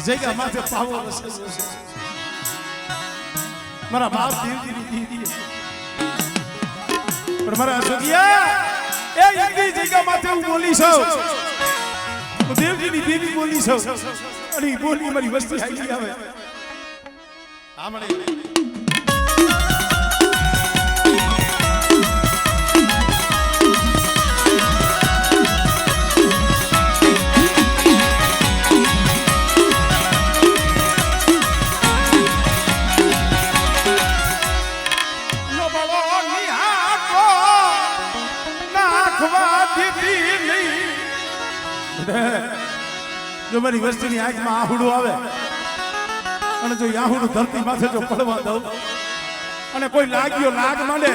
જગ્યા માથે પાવો વસે છે મારા બાપ દેવજીની દીદી પણ મારા અશોકિયા એ યંગી જગ્યા માથે હું બોલી છું હું દેવજીની દેવી બોલી છું અને બોલી મારી વસ્તી આવી આવે આમણે જો મારી વસ્તીની આંખમાં આહુડું આવે અને જો આહુડું ધરતી માથે જો પડવા દઉં અને કોઈ લાગ્યો લાગ માંડે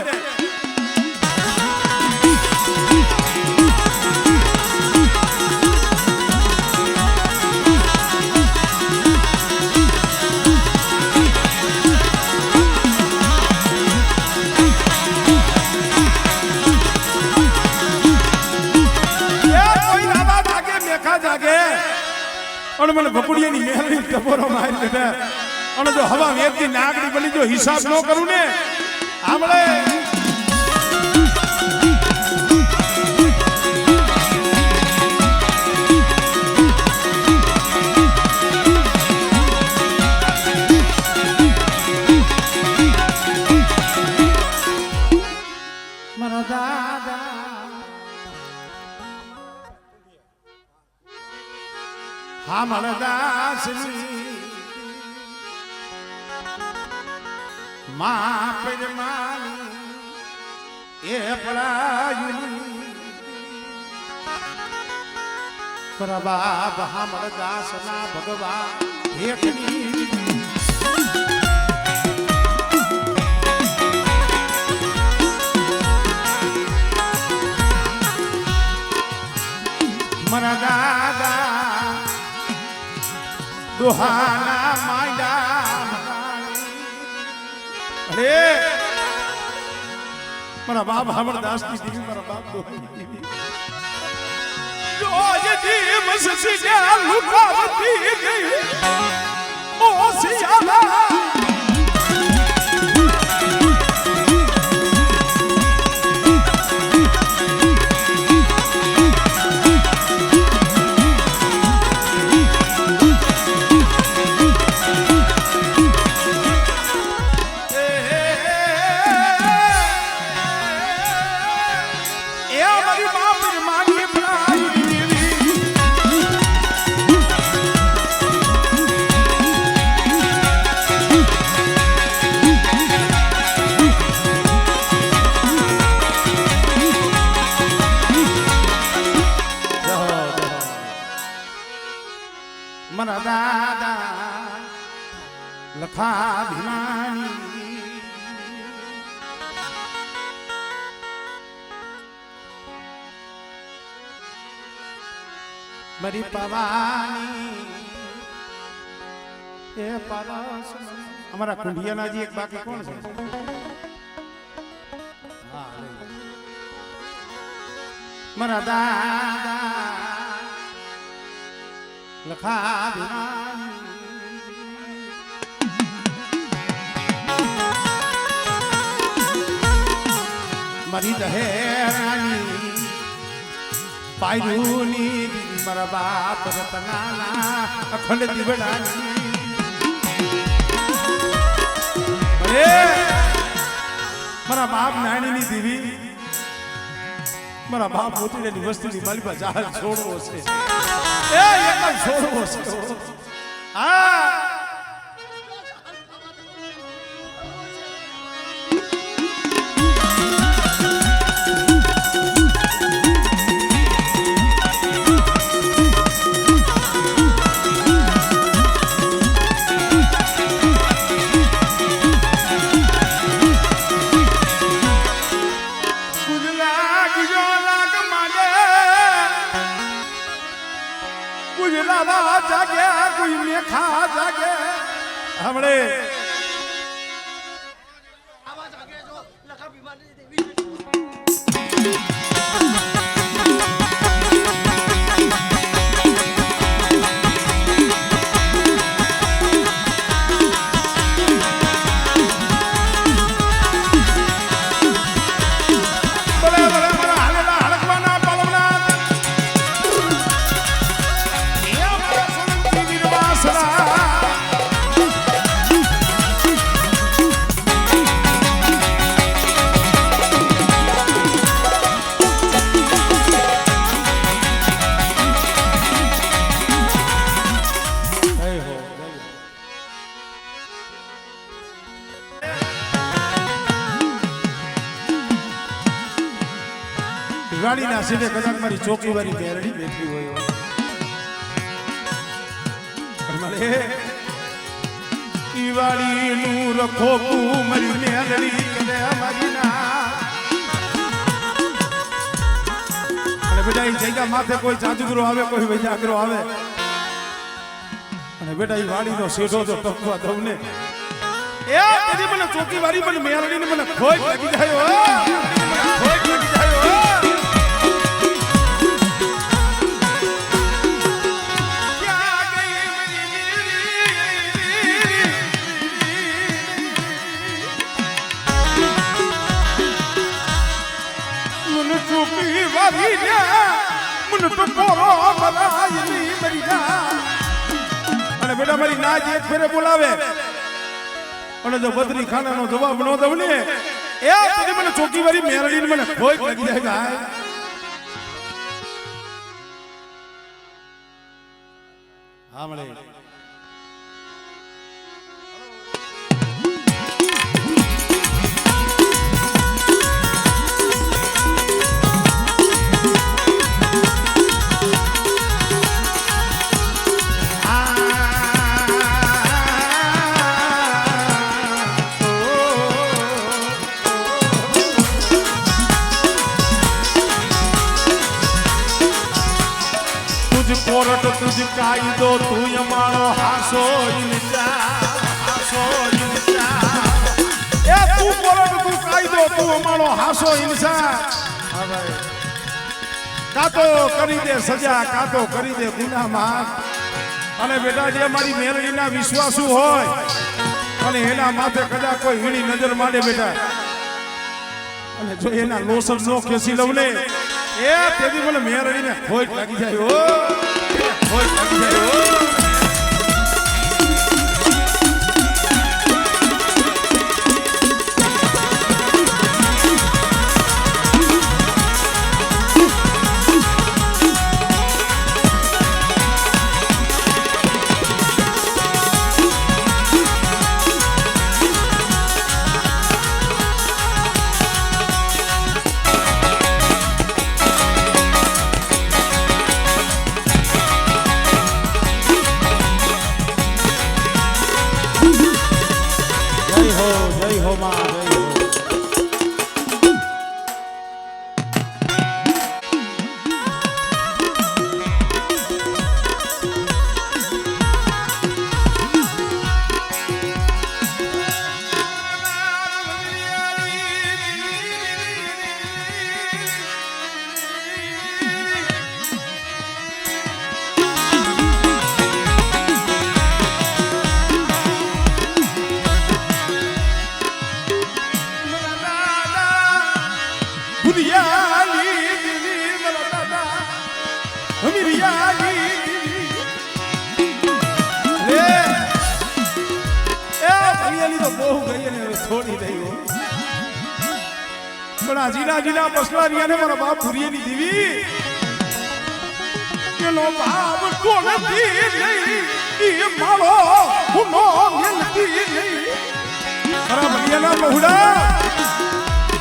અને મને ભકુડિયાની મેલની ટપોરો મારી દીધા અને જો હવા વેચતી નાગડી બની જો હિસાબ ન કરું ને આમળે મારા દાદા દાસની મા પરમાની એ પડાયું પ્રભા બહામર દાસના ભગવાન એકની મારા દાદા દુહાના માંડા અરે મારા બાપ હમરદાસ ની દીવી મારા બાપ દોહની દીવી જો યદી મસસિયા લુકાવતી ગઈ ઓ સિયાલા મારા દાદા લખા ભીમાની મારી પવાની એ પરસ અમારા કુંડિયાનાજી એક બાકી કોણ છે મારા દાદા લખા મારી દહેરાની પાયરુની મારા બાપ રતનાના અખંડ દીવડાની મારા બાપ નાણીની દીવી મારા બાપ મોતીની વસ્તીની માલિકા જહાજ છોડવો છે એ એકદમ છોડવો છે આ જાગ્યા કોઈ મેખા જાગે હમણે આવા જાગે જો લખા બીમારી દેવી વાડીના સીધે કદાચ મારી ચોકી વાળી બેરડી બેઠી હોય મને ઈ વાડીનું રખો મારી મેરડી કદે મારી ના અને બેટા ઈ જગ્યા માથે કોઈ જાદુગરો આવે કોઈ વૈજાગરો આવે અને બેટા ઈ વાડીનો શેઠો જો ટપવા દઉં ને એ તેરી મને ચોકી વાળી મને મેરડીને મને ખોઈ લાગી જાય ખોઈ લાગી જાય મને તો પોરો બનાયલી મરી જા અને બેટા મારી નાજ એક ફેરે બોલાવે અને જો બદરી ખાનાનો જવાબ ન દઉં ને એ તને મને ચોકી વાળી મેરડીને મને ખોઈ લાગી જાય ભાઈ હા મળે कोरट तुझ कायदो तू यमाणो हासो इनचा ए तू कोरट तू कायदो तू यमाणो हासो इनचा हां भाई कातो કરી દે સજા કાતો કરી દે ગુનાહ માફ અને બેટા જે મારી મેરડીના વિશ્વાસુ હોય અને એના માથે કદાચ કોઈ વીણી નજર માંડે બેટા અને જો એના લોસર નો ખેસી લઉં ને એ તેદી મને મેરડીને ખોટ લાગી જાય ઓ ખોટ લાગી જાય ઓ જીના જીના બસલા ને મારા બાપ ભુરીની દેવી કેનો બાપ કોણથી નહીં ઈ મારો હુનો યલતી નહીં મારા ભરિયાના બહુડા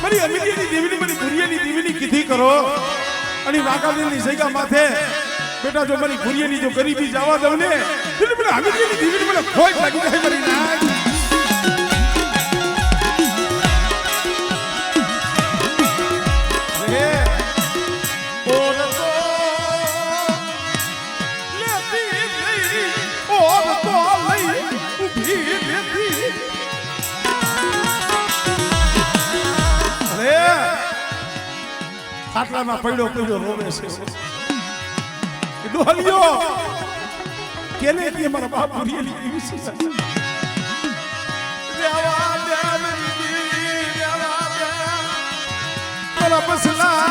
મારી અમીરીની દેવીની મારી ભુરીની દેવીની કીધી કરો અને વાકાદીની સૈગા માથે બેટા જો મારી ભુરીની જો ગરીબી જવા દઉં ને એટલે મને અમીરીની દેવીની મને ખોટ લાગી જાય મારી નાક આટલામાં પડ્યો પડ્યો રોવે છે ડોલિયો કેને કે મારા બાપ ભુરીની દેવી છે દેવા મારા બસલા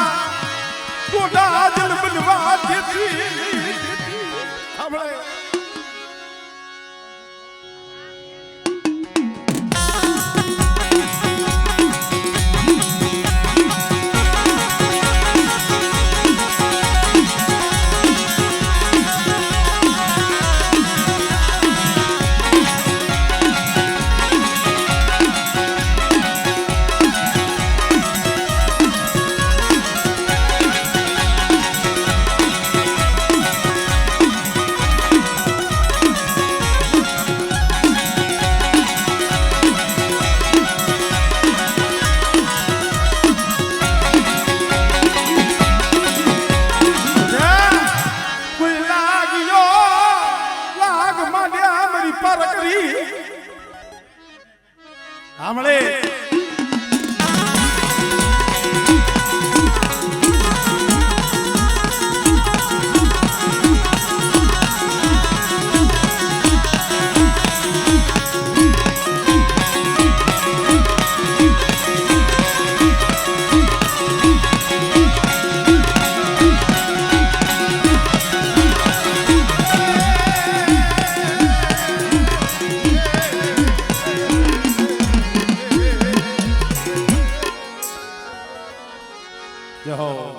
કોડા જળ બનવા દેતી આપણે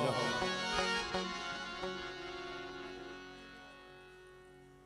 હો